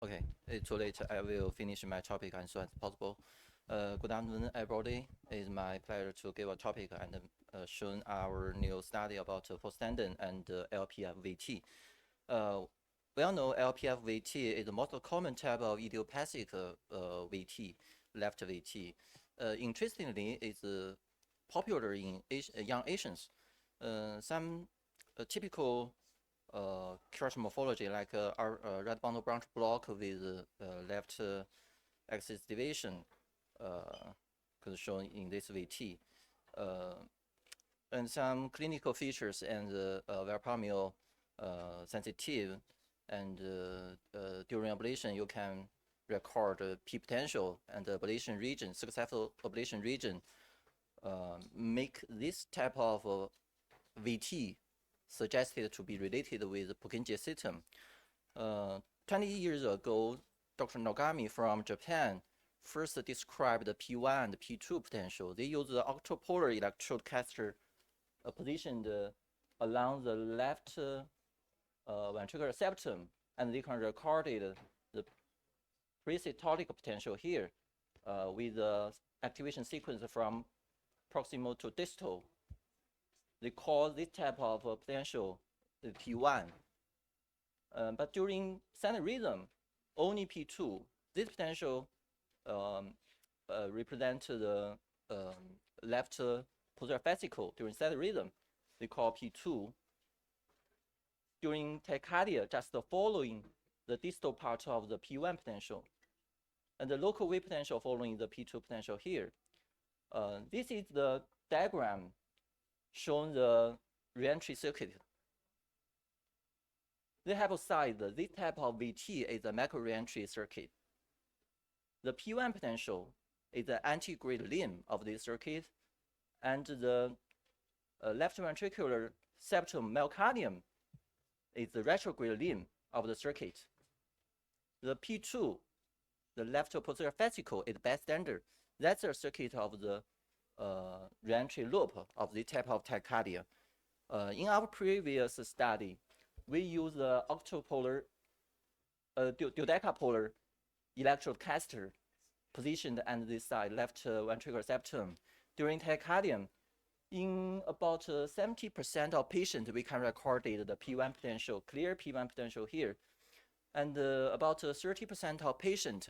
Okay, it's too late. I will finish my topic as soon as possible. Good afternoon, everybody. It's my pleasure to give a topic and show our new study about post-tendon and LPFVT. We know LPFVT is the most common type of idiopathic VT, left VT. Interestingly, it's popular in young Asians. Some typical curse morphology like our right bundle branch block with left axis deviation could shown in this VT. And some clinical features and verapamil sensitive, and during ablation you can record P potential and ablation region, successful ablation region, make this type of VT suggested to be related with the Purkinje system. 20 years ago, Dr. Nogami from Japan first described the P1 and P2 potential. They used the octopolar electrode catheter positioned along the left ventricular septum, and they can record the pre-systolic potential here with the activation sequence from proximal to distal. They call this type of potential the P1. But during standard rhythm, only P2. This potential represents the left posterior fascicle during standard rhythm. They call P2. During tachycardia, just following the distal part of the P1 potential, and the local wave potential following the P2 potential here. This is the diagram showing the reentry circuit. They hypothesize that this type of VT is a macro reentry circuit. The P1 potential is the antegrade limb of this circuit, and the left ventricular septum myocardium is the retrograde limb of the circuit. The P2, the left posterior fascicle, is bystander. That's a circuit of the reentry loop of this type of tachycardia. In our previous study, we use the octopolar, dodecapolar electrode catheter positioned on this side, left ventricular septum. During tachycardia, in about 70% of patients, we can record the P1 potential, clear P1 potential here. And about 30% of patients,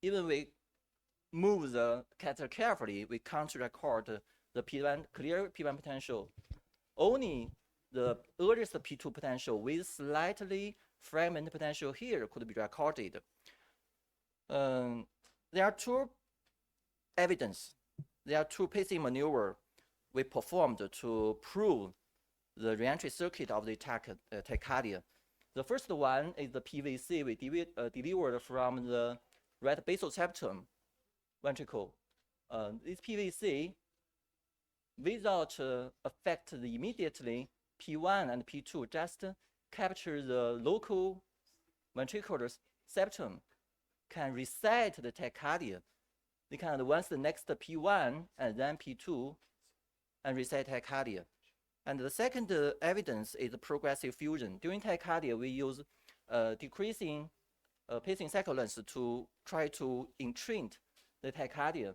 even we move the catheter carefully, we can't record the P1, clear P1 potential. Only the earliest P2 potential with slightly fragmented potential here could be recorded. There are two evidence. There are two pacing maneuver we performed to prove the reentry circuit of the tachycardia. The first one is the PVC we delivered from the right basal septum ventricle. This PVC, without affect the immediately P1 and P2, just capture the local ventricular septum, can reset the tachycardia. They can advance the next P1 and then P2 and reset tachycardia. And the second evidence is progressive fusion. During tachycardia, we use decreasing pacing cycle length to try to entrain the tachycardia.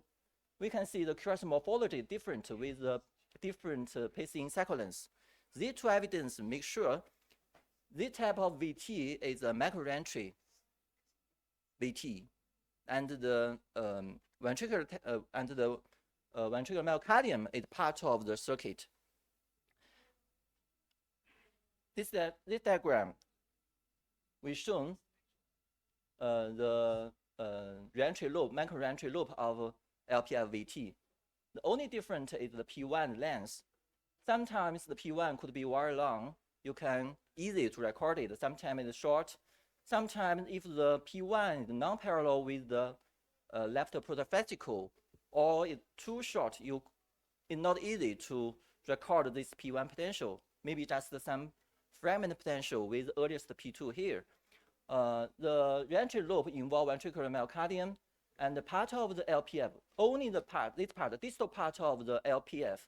We can see the QRS morphology different with the different pacing cycle length. These two evidence make sure this type of VT is a macro reentry VT, and the ventricular myocardium is part of the circuit. This diagram, we shown the reentry loop, macro reentry loop of LPFVT. The only difference is the P1 length. Sometimes the P1 could be very long. You can easy to record it. Sometimes it's short. Sometimes if the P1 is non-parallel with the left posterior fascicle, or it's too short, it's not easy to record this P1 potential. Maybe just some fragment potential with earliest P2 here. The reentry loop involve ventricular myocardium and the part of the LPF, only the distal part of the LPF,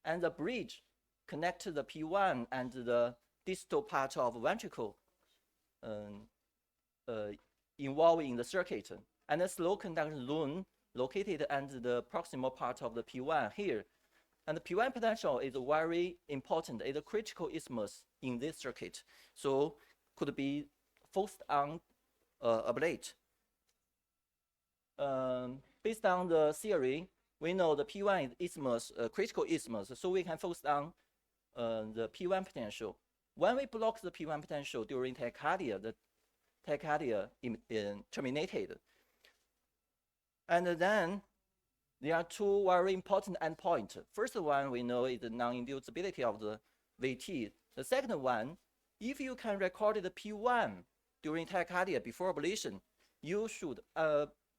and the bridge connect the P1 and the distal part of ventricle. involved in the circuit, and the slow conduction zone located under the proximal part of the P1 here. And the P1 potential is very important. It's a critical isthmus in this circuit, so could be focused on ablate. Based on the theory, we know the P1 is isthmus, critical isthmus, so we can focus on the P1 potential. When we block the P1 potential during tachycardia, the tachycardia terminated. And then there are two very important endpoints. First one we know is the non-inducibility of the VT. The second one, if you can record the P1 during tachycardia before ablation, you should,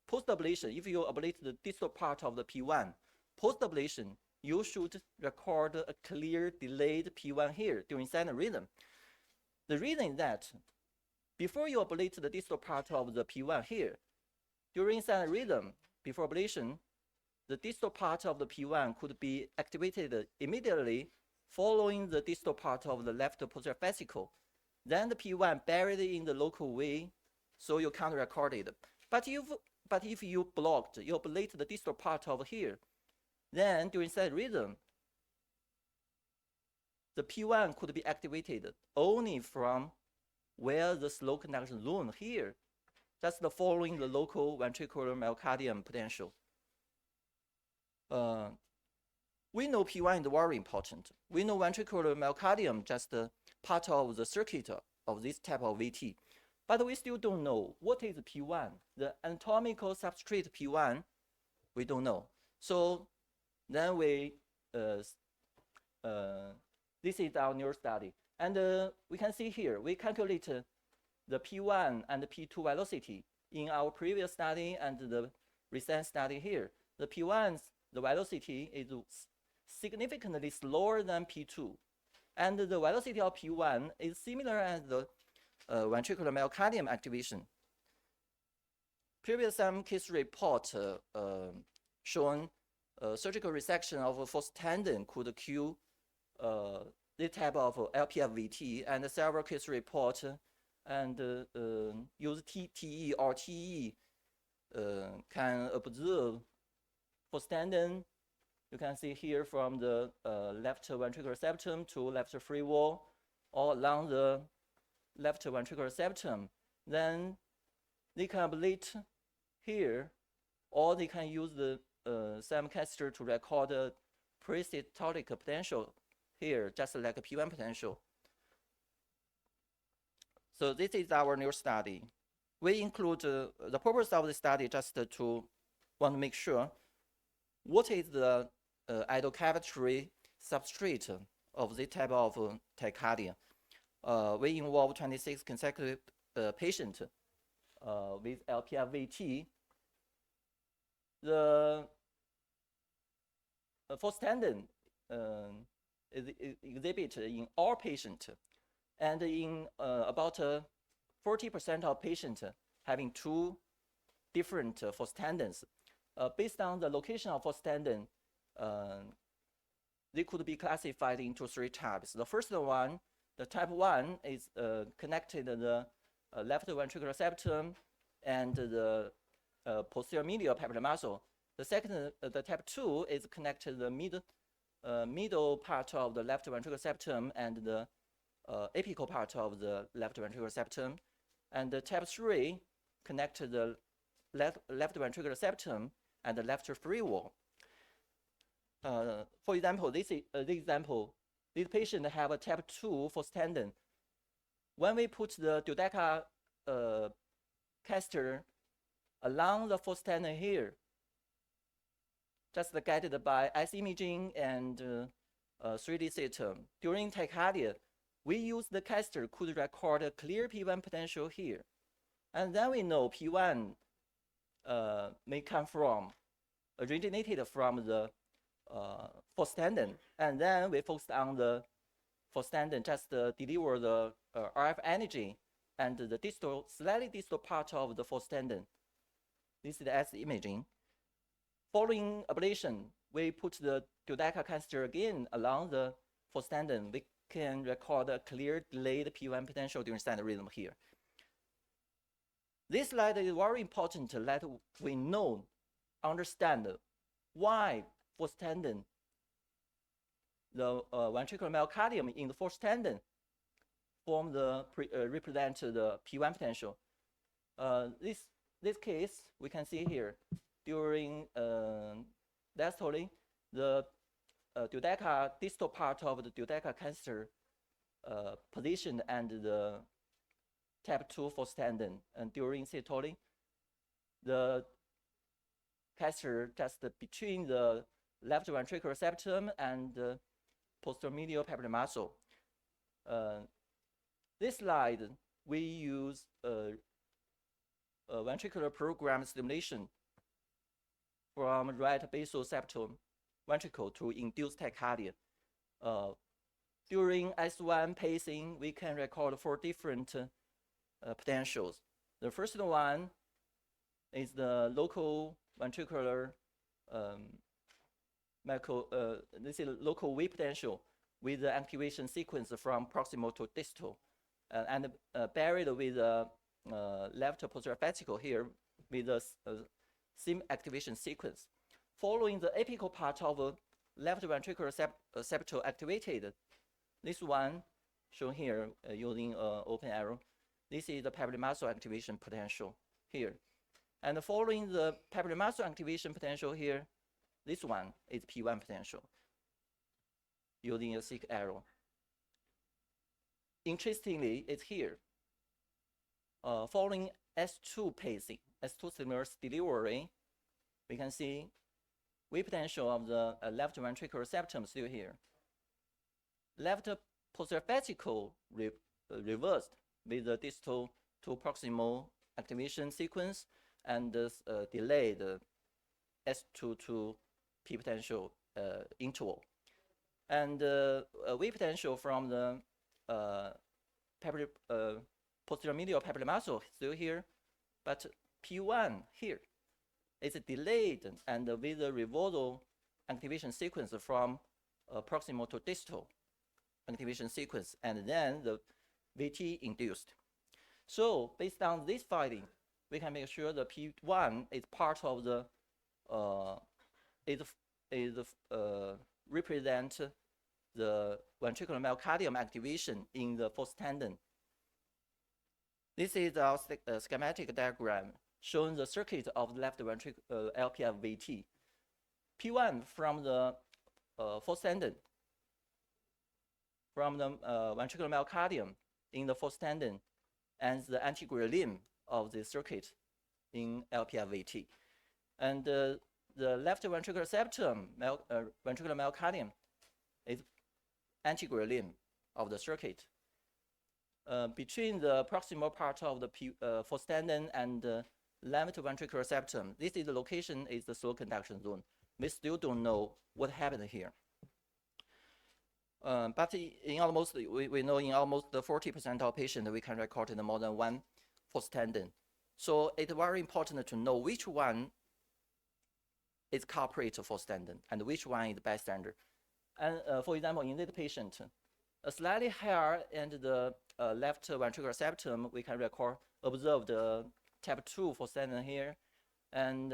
post-ablation, if you ablate the distal part of the P1, post-ablation, you should record a clear delayed P1 here during silent rhythm. The reason is that before you ablate the distal part of the P1 here, during silent rhythm, before ablation, the distal part of the P1 could be activated immediately following the distal part of the left posterior fascicle. Then the P1 buried in the local way, so you can't record it. But if you blocked, you ablate the distal part over here, then during silent rhythm, the P1 could be activated only from where the slow conduction zone here, just following the local ventricular myocardium potential. We know P1 is very important. We know ventricular myocardium just part of the circuit of this type of VT. But we still don't know what is P1. The anatomical substrate P1, we don't know. So then we, this is our new study. And we can see here, we calculate the P1 and the P2 velocity in our previous study and the recent study here. The P1's the velocity is significantly slower than P2. And the velocity of P1 is similar as the ventricular myocardium activation. Previous some case report shown surgical resection of a false tendon could cure this type of LPF-VT, and several case report and use TE or TE can observe false tendon. You can see here from the left ventricular septum to left free wall, or along the left ventricular septum. Then they can ablate here, or they can use the SAM catheter to record the pre-systolic potential here, just like a P1 potential. So this is our new study. We include the purpose of the study just to want to make sure what is the idle cavitary substrate of this type of tachycardia. We involve 26 consecutive patients with LPF-VT. The false tendon is exhibited in all patients, and in about 40% of patients having two different false tendons. Based on the location of false tendon, they could be classified into three types. The first one, the type 1, is connected to the left ventricular septum and the posterior medial papillary muscle. The second, the type 2, is connected to the middle part of the left ventricular septum and the apical part of the left ventricular septum. And the type 3 connected to the left ventricular septum and the left free wall. For example, this patient have a type 2 false tendon. When we put the dodeca catheter along the false tendon here, just guided by IC imaging and 3D system, during tachycardia, we use the catheter could record a clear P1 potential here. And then we know P1 may come from, originated from the false tendon. And then we focused on the false tendon, just deliver the RF energy and the distal, slightly distal part of the false tendon. This is the IC imaging. Following ablation, we put the dodeca catheter again along the false tendon. We can record a clear delayed P1 potential during standard rhythm here. This slide is very important to let we understand why fourth tendon, the ventricular myocardium in the fourth tendon represent the P1 potential. This case we can see here during diastole, the duodeca distal part of the duodeca catheter positioned and the type 2 fourth tendon, and during systole, the catheter just between the left ventricular septum and the posterior papillary muscle. This slide, we use ventricular program stimulation from right basal septum ventricle to induce tachycardia. During S1 pacing, we can record 4 different potentials. The first one is the local ventricular this is local V potential with the activation sequence from proximal to distal, and buried with the left posterior fascicle here with the same activation sequence. Following the apical part of left ventricular septal activated, this one shown here using open arrow. This is the papillary muscle activation potential here. And following the papillary muscle activation potential here, this one is P1 potential using a thick arrow. Interestingly, it's here. Following S2 pacing, S2 stimulus delivery, we can see V potential of the left ventricular septum still here. Left posterior fascicle reversed with the distal to proximal activation sequence and delayed S2 to P potential interval. And V potential from the posterior medial papillary muscle still here, but P1 here is delayed and with the reversal activation sequence from proximal to distal activation sequence, and then the VT induced. So based on this finding, we can make sure the P1 is part of the represent the ventricular myocardium activation in the fourth tendon. This is our schematic diagram showing the circuit of the left ventricular LPF VT. P1 from the fourth tendon, from the ventricular myocardium in the fourth tendon, and the anterior limb of the circuit in LPF VT. And the left ventricular septum, ventricular myocardium, is anterior limb of the circuit. Between the proximal part of the fourth tendon and left ventricular septum, this is the location is the slow conduction zone. We still don't know what happened here. But in almost, we know in almost 40% of patients, we can record in more than one fourth tendon. So it's very important to know which one is culprit fourth tendon and which one is bystander. And for example, in this patient, a slightly higher and the left ventricular septum, we can observe the type 2 fourth tendon here, and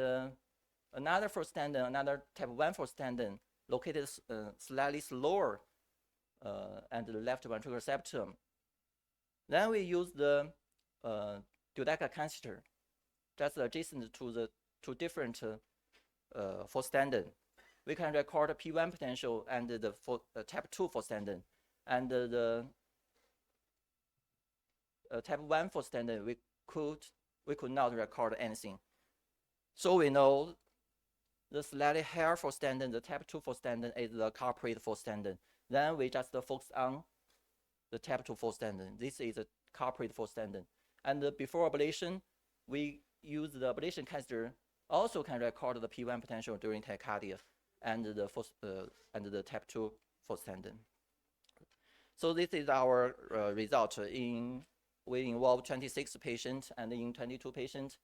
another fourth tendon, another type 1 fourth tendon located slightly slower and the left ventricular septum. Then we use the duodeca catheter just adjacent to the two different fourth tendon. We can record P1 potential and the type 2 fourth tendon, and the type 1 fourth tendon we could not record anything. So we know the slightly higher fourth tendon, the type 2 fourth tendon, is the culprit fourth tendon. Then we just focus on the type 2 fourth tendon. This is a culprit fourth tendon. And before ablation, we use the ablation catheter also can record the P1 potential during tachycardia and the type 2 fourth tendon. So this is our result. We involve 26 patients, and in 22 patients,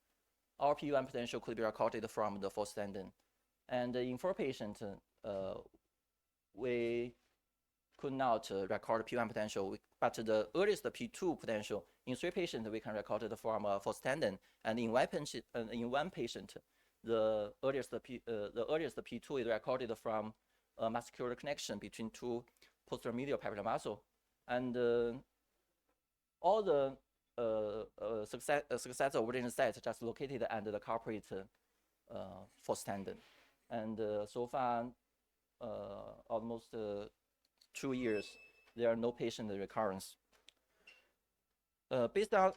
our P1 potential could be recorded from the fourth tendon. And in 4 patients, we could not record P1 potential. but the earliest P2 potential in 3 patients we can record it from a false tendon, and in one patient, the earliest P2 is recorded from a muscular connection between 2 posterior medial patellar muscle, and all the successful origin sites just located under the culprit false tendon, and so far almost 2 years there are no patient recurrence. Based on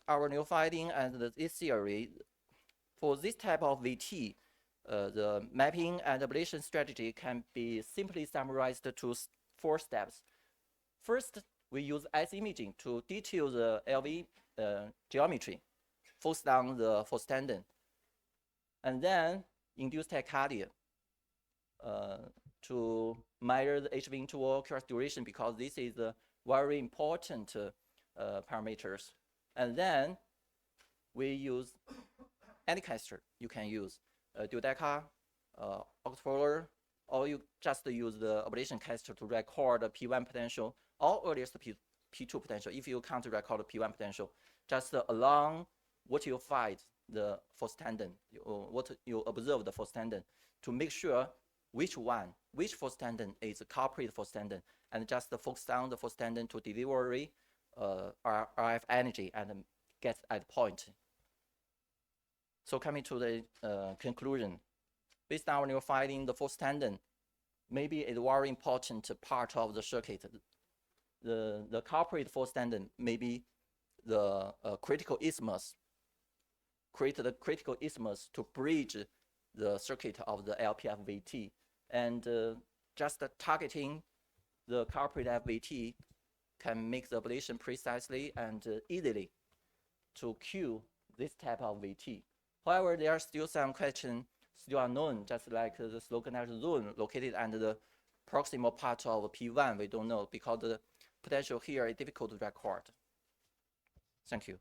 our new finding and this theory, for this type of VT, the mapping and ablation strategy can be simply summarized to 4 steps. First, we use IC imaging to detail the LV geometry, focus on the false tendon, and then induce tachycardia to measure the HV interval QRS duration, because this is a very important parameters. And then we use any catheter you can use, duodeca, octapolar, or you just use the ablation catheter to record the P1 potential or earliest P2 potential. If you can't record the P1 potential, just along what you find the false tendon, what you observe the false tendon, to make sure which false tendon is the culprit false tendon, and just focus on the false tendon to deliver RF energy and get at point. So coming to the conclusion, based on our new finding, the false tendon maybe is a very important part of the circuit. The culprit false tendon may be the critical isthmus, create the critical isthmus to bridge the circuit of the LPF VT, and just targeting the culprit FVT can make the ablation precisely and easily to cure this type of VT. However, there are still some questions still unknown, just like the slow-conduction zone located under the proximal part of P1. We don't know because the potential here is difficult to record. Thank you.